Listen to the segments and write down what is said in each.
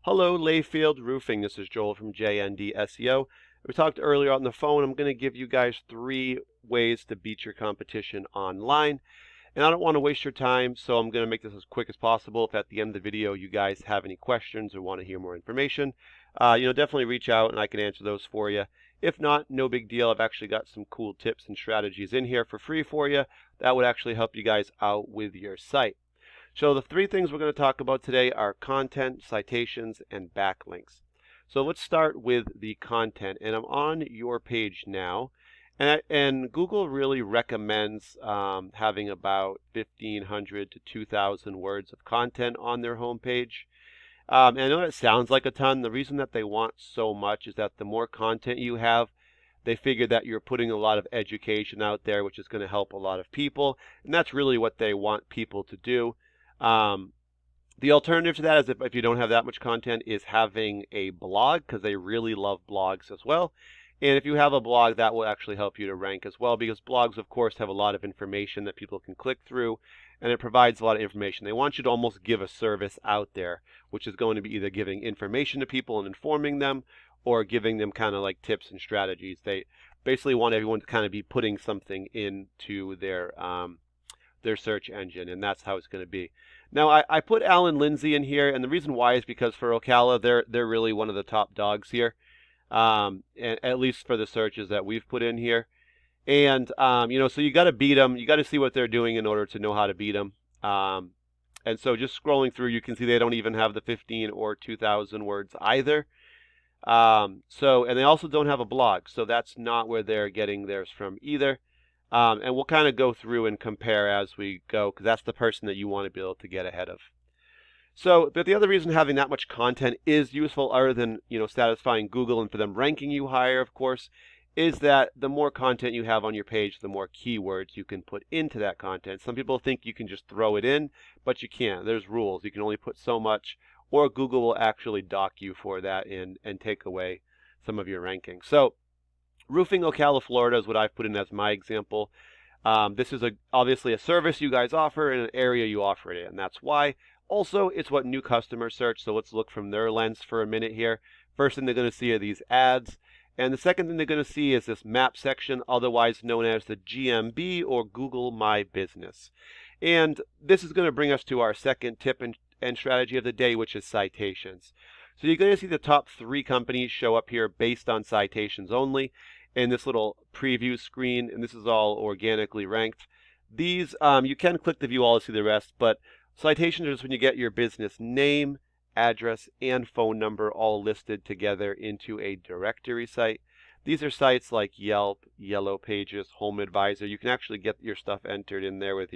Hello, Layfield Roofing. This is Joel from JND SEO. We talked earlier on the phone. I'm going to give you guys 3 ways to beat your competition online. And I don't want to waste your time, so I'm going to make this as quick as possible. If at the end of the video you guys have any questions or want to hear more information, definitely reach out and I can answer those for you. If not, no big deal. I've actually got some cool tips and strategies in here for free for you that would actually help you guys out with your site. So the 3 things we're going to talk about today are content, citations, and backlinks. So let's start with the content, and I'm on your page now, and Google really recommends having about 1,500 to 2,000 words of content on their homepage. And I know that sounds like a ton. The reason that they want so much is that the more content you have, they figure that you're putting a lot of education out there, which is going to help a lot of people, and that's really what they want people to do. The alternative to that is if you don't have that much content is having a blog, because they really love blogs as well. And if you have a blog, that will actually help you to rank as well, because blogs, of course, have a lot of information that people can click through, and it provides a lot of information. They want you to almost give a service out there, which is going to be either giving information to people and informing them, or giving them kind of like tips and strategies. They basically want everyone to kind of be putting something into their search engine, and that's how it's going to be. Now, I put Alan Lindsay in here, and the reason why is because for Ocala, they're really one of the top dogs here, and at least for the searches that we've put in here. And so you got to beat them. You got to see what they're doing in order to know how to beat them. And so just scrolling through, you can see they don't even have the 15 or 2,000 words either. And they also don't have a blog, so that's not where they're getting theirs from either. And we'll kind of go through and compare as we go, because that's the person that you want to be able to get ahead of. So, but the other reason having that much content is useful, other than, satisfying Google and for them ranking you higher, of course, is that the more content you have on your page, the more keywords you can put into that content. Some people think you can just throw it in, but you can't. There's rules. You can only put so much, or Google will actually dock you for that and take away some of your ranking. So, Roofing Ocala, Florida is what I've put in as my example. This is obviously a service you guys offer in an area you offer it in. That's why. Also, it's what new customers search, so let's look from their lens for a minute here. First thing they're going to see are these ads. And the second thing they're going to see is this map section, otherwise known as the GMB or Google My Business. And this is going to bring us to our second tip and strategy of the day, which is citations. So you're going to see the top 3 companies show up here based on citations only in this little preview screen, and this is all organically ranked. These, you can click the view all to see the rest, but citations is when you get your business name, address, and phone number all listed together into a directory site. These are sites like Yelp, Yellow Pages, Home Advisor. You can actually get your stuff entered in there with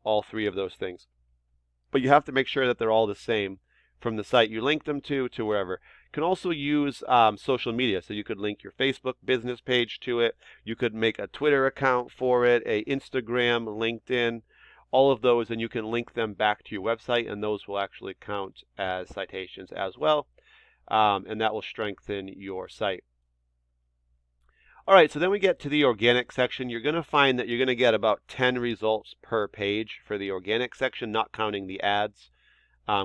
all 3 of those things. But you have to make sure that they're all the same from the site you link them to wherever. You can also use social media. So you could link your Facebook business page to it. You could make a Twitter account for it, a Instagram, LinkedIn, all of those, and you can link them back to your website, and those will actually count as citations as well, and that will strengthen your site. All right, so then we get to the organic section. You're going to find that you're going to get about 10 results per page for the organic section, not counting the ads,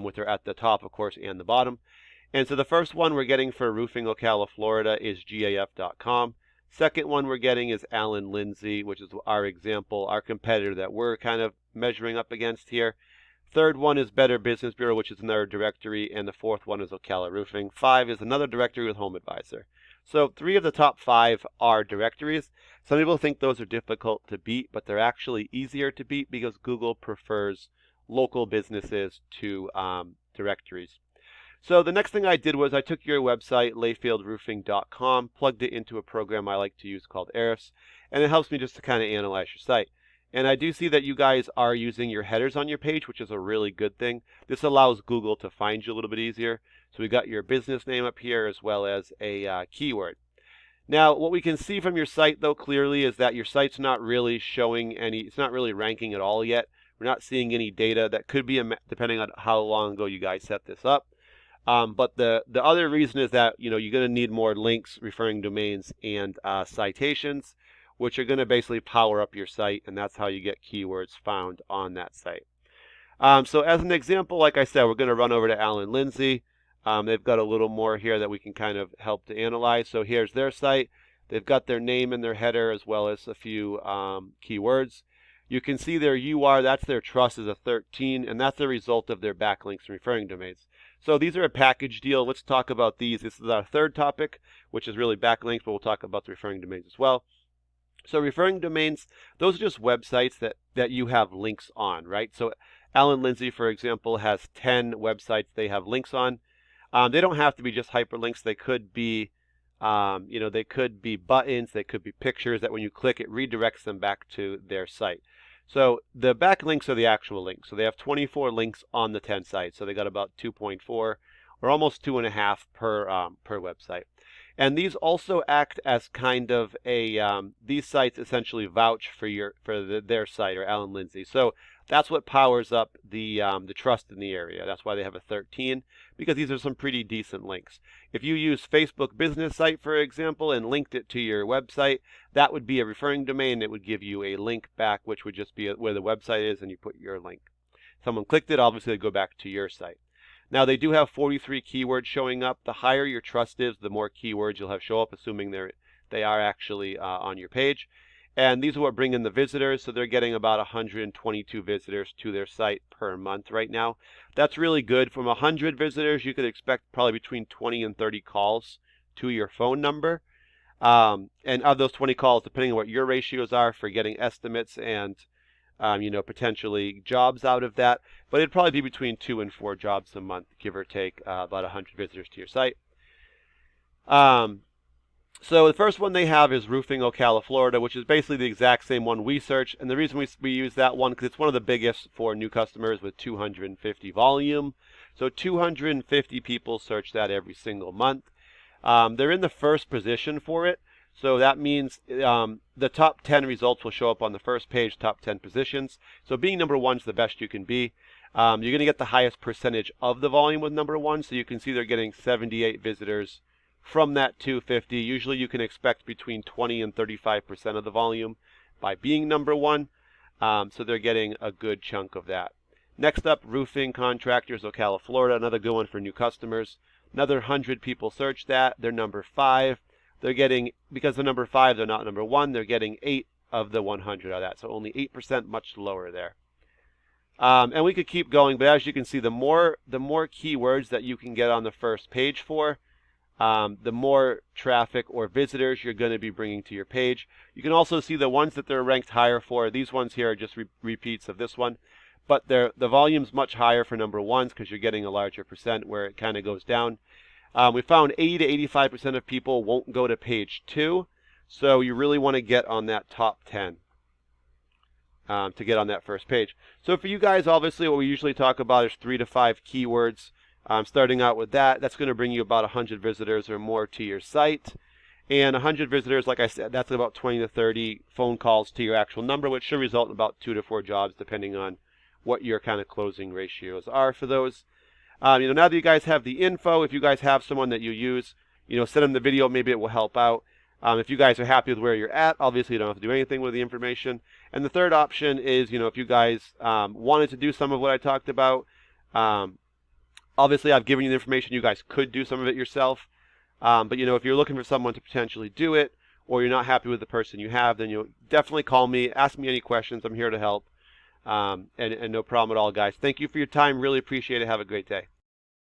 which are at the top, of course, and the bottom. And so the first one we're getting for Roofing Ocala, Florida is GAF.com. Second one we're getting is Alan Lindsay, which is our example, our competitor that we're kind of measuring up against here. Third one is Better Business Bureau, which is another directory, and the fourth one is Ocala Roofing. 5 is another directory with Home Advisor. So 3 of the top 5 are directories. Some people think those are difficult to beat, but they're actually easier to beat because Google prefers local businesses to directories. So the next thing I did was I took your website, layfieldroofing.com, plugged it into a program I like to use called Ahrefs, and it helps me just to kind of analyze your site. And I do see that you guys are using your headers on your page, which is a really good thing. This allows Google to find you a little bit easier. So we got your business name up here as well as a keyword. Now, what we can see from your site, though, clearly is that your site's not really showing it's not really ranking at all yet. We're not seeing any data. That could be depending on how long ago you guys set this up. But the other reason is that you're going to need more links, referring domains, and citations, which are going to basically power up your site, and that's how you get keywords found on that site. So as an example, like I said, we're going to run over to Alan Lindsay. They've got a little more here that we can kind of help to analyze. So here's their site. They've got their name in their header as well as a few keywords. You can see their UR, that's their trust, is a 13, and that's the result of their backlinks and referring domains. So these are a package deal. Let's talk about these. This is our third topic, which is really backlinks, but we'll talk about the referring domains as well. So referring domains, those are just websites that you have links on, right? So Alan Lindsay, for example, has 10 websites they have links on. They don't have to be just hyperlinks. They could be, they could be buttons. They could be pictures that when you click, it redirects them back to their site. So the backlinks are the actual links. So they have 24 links on the 10 sites. So they got about 2.4 or almost 2.5 per website. And these also act as kind of a these sites essentially vouch for their site or Alan Lindsay. So that's what powers up the trust in the area. That's why they have a 13, because these are some pretty decent links. If you use Facebook business site, for example, and linked it to your website, that would be a referring domain. It would give you a link back, which would just be where the website is, and you put your link. Someone clicked it, obviously they go back to your site. Now they do have 43 keywords showing up. The higher your trust is, the more keywords you'll have show up, assuming they are actually on your page. And these are what bring in the visitors, so they're getting about 122 visitors to their site per month right now. That's really good. From 100 visitors, you could expect probably between 20 and 30 calls to your phone number. And of those 20 calls, depending on what your ratios are for getting estimates and potentially jobs out of that, but it'd probably be between 2 and 4 jobs a month, give or take, about 100 visitors to your site. So the first one they have is Roofing Ocala, Florida, which is basically the exact same one we searched. And the reason we use that one, because it's one of the biggest for new customers with 250 volume. So 250 people search that every single month. They're in the first position for it. So that means the top 10 results will show up on the first page, top 10 positions. So being number one is the best you can be. You're going to get the highest percentage of the volume with number one. So you can see they're getting 78 visitors from that 250. Usually you can expect between 20 and 35% of the volume by being number one. So they're getting a good chunk of that. Next up, Roofing Contractors, Ocala, Florida, another good one for new customers. Another 100 people search that. They're number 5. They're getting, because they're number 5, they're not number 1. They're getting 8 of the 100 of that. So only 8%, much lower there. And we could keep going, but as you can see, the more keywords that you can get on the first page for, the more traffic or visitors you're going to be bringing to your page. You can also see the ones that they're ranked higher for. These ones here are just repeats of this one. But the volume's much higher for number ones because you're getting a larger percent where it kind of goes down. We found 80 to 85% of people won't go to page 2. So you really want to get on that top 10 to get on that first page. So for you guys, obviously, what we usually talk about is 3 to 5 keywords. Starting out with that, that's going to bring you about 100 visitors or more to your site. And 100 visitors, like I said, that's about 20 to 30 phone calls to your actual number, which should result in about 2 to 4 jobs, depending on what your kind of closing ratios are for those. Now that you guys have the info, if you guys have someone that you use, send them the video. Maybe it will help out. If you guys are happy with where you're at, obviously you don't have to do anything with the information. And the third option is, if you guys wanted to do some of what I talked about, obviously I've given you the information. You guys could do some of it yourself. But if you're looking for someone to potentially do it, or you're not happy with the person you have, then definitely call me. Ask me any questions. I'm here to help. And no problem at all, guys. Thank you for your time. Really appreciate it. Have a great day.